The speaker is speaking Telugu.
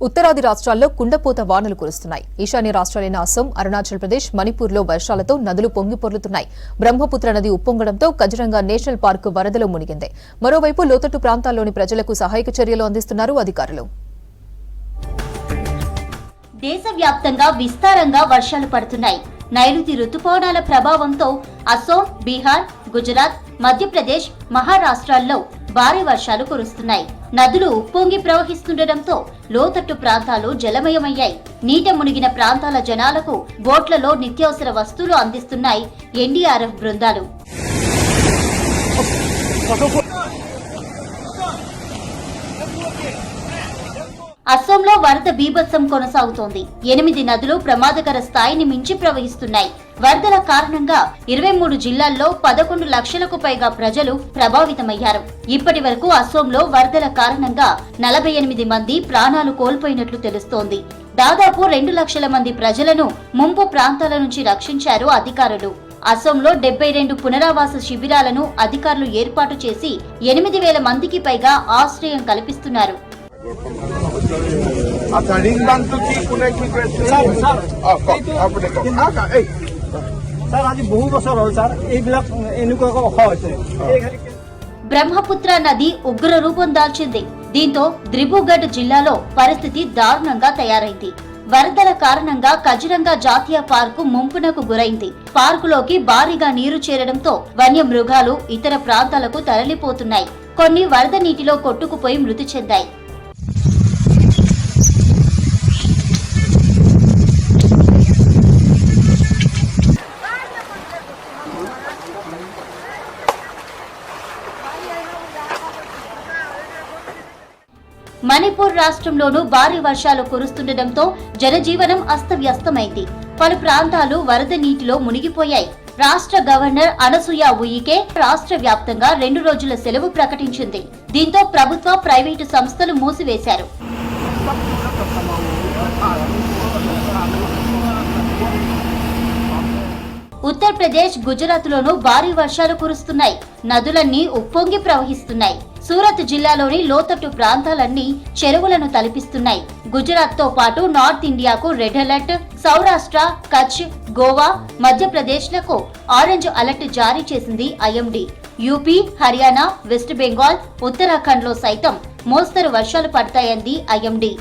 ఉత్తరాది రాష్ట్రాల్లో కుండపోత వానలు కురుస్తున్నాయి. ఈశాన్య రాష్ట్రాలైన అస్సాం, అరుణాచల్ ప్రదేశ్, మణిపూర్లో వర్షాలతో నదులు పొంగిపొర్లుతున్నాయి. బ్రహ్మపుత్ర నది ఉప్పొంగడంతో కజరంగా నేషనల్ పార్క్ వరదలో మునిగింది. మరోవైపు లోతట్టు ప్రాంతాల్లోని ప్రజలకు సహాయక చర్యలు అందిస్తున్నారు అధికారులు. దేశవ్యాప్తంగా విస్తారంగా వర్షాలు పడుతున్నాయి. నైరుతి రుతుపవనాల ప్రభావంతో అస్సాం, బీహార్, గుజరాత్, మధ్యప్రదేశ్, మహారాష్ట్రాల్లో భారీ వర్షాలు కురుస్తున్నాయి. నదులు ఉప్పొంగి ప్రవహిస్తుండటంతో లోతట్టు ప్రాంతాలు జలమయమయ్యాయి. నీట మునిగిన ప్రాంతాల జనాలకు బోట్లలో నిత్యావసర వస్తువులు అందిస్తున్నాయి ఎన్డీఆర్ఎఫ్ బృందాలు. అస్సాంలో వరద బీభత్సం కొనసాగుతోంది. 8 నదులు ప్రమాదకర స్థాయిని మించి ప్రవహిస్తున్నాయి. వరదల కారణంగా 23 జిల్లాల్లో 11 లక్షలకు పైగా ప్రజలు ప్రభావితమయ్యారు. ఇప్పటి వరకు అస్సాంలో వరదల కారణంగా 48 మంది ప్రాణాలు కోల్పోయినట్లు తెలుస్తోంది. దాదాపు 2 లక్షల మంది ప్రజలను ముంపు ప్రాంతాల నుంచి రక్షించారు అధికారులు. అస్సాంలో 72 పునరావాస శిబిరాలను అధికారులు ఏర్పాటు చేసి 8,000 మందికి పైగా ఆశ్రయం కల్పిస్తున్నారు. బ్రహ్మపుత్ర నది ఉగ్ర రూపం దాల్చింది. దీంతో దిబ్రూగఢ్ జిల్లాలో పరిస్థితి దారుణంగా తయారైంది. వరదల కారణంగా కజిరంగా జాతీయ పార్కు ముంపునకు గురైంది. పార్కులోకి భారీగా నీరు చేరడంతో వన్యమృగాలు ఇతర ప్రాంతాలకు తరలిపోతున్నాయి. కొన్ని వరద నీటిలో కొట్టుకుపోయి మృతి చెందాయి. మణిపూర్ రాష్ట్రంలోనూ భారీ వర్షాలు కురుస్తుండటంతో జనజీవనం అస్తవ్యస్తమైంది. పలు ప్రాంతాలు వరద నీటిలో మునిగిపోయాయి. రాష్ట్ర గవర్నర్ అనసూయ ఉయికే రాష్ట్ర వ్యాప్తంగా 2 రోజుల సెలవు ప్రకటించింది. దీంతో ప్రభుత్వ, ప్రైవేటు సంస్థలు మూసివేశారు. ఉత్తరప్రదేశ్, గుజరాత్ లోనూ భారీ వర్షాలు కురుస్తున్నాయి. నదులన్నీ ఉప్పొంగి ప్రవహిస్తున్నాయి. సూరత్ జిల్లాలోని లోతట్టు ప్రాంతాలన్నీ చెరువులను తలపిస్తున్నాయి. గుజరాత్ తో పాటు నార్త్ ఇండియాకు రెడ్ అలర్ట్, సౌరాష్ట్ర, కచ్, గోవా, మధ్యప్రదేశ్ లకు ఆరెంజ్ అలర్ట్ జారీ చేసింది IMD. UP, Haryana, west Bengal, Uttarakhand లో సైతం మోస్తరు వర్షాలు పడతాయంది ఐఎండీ.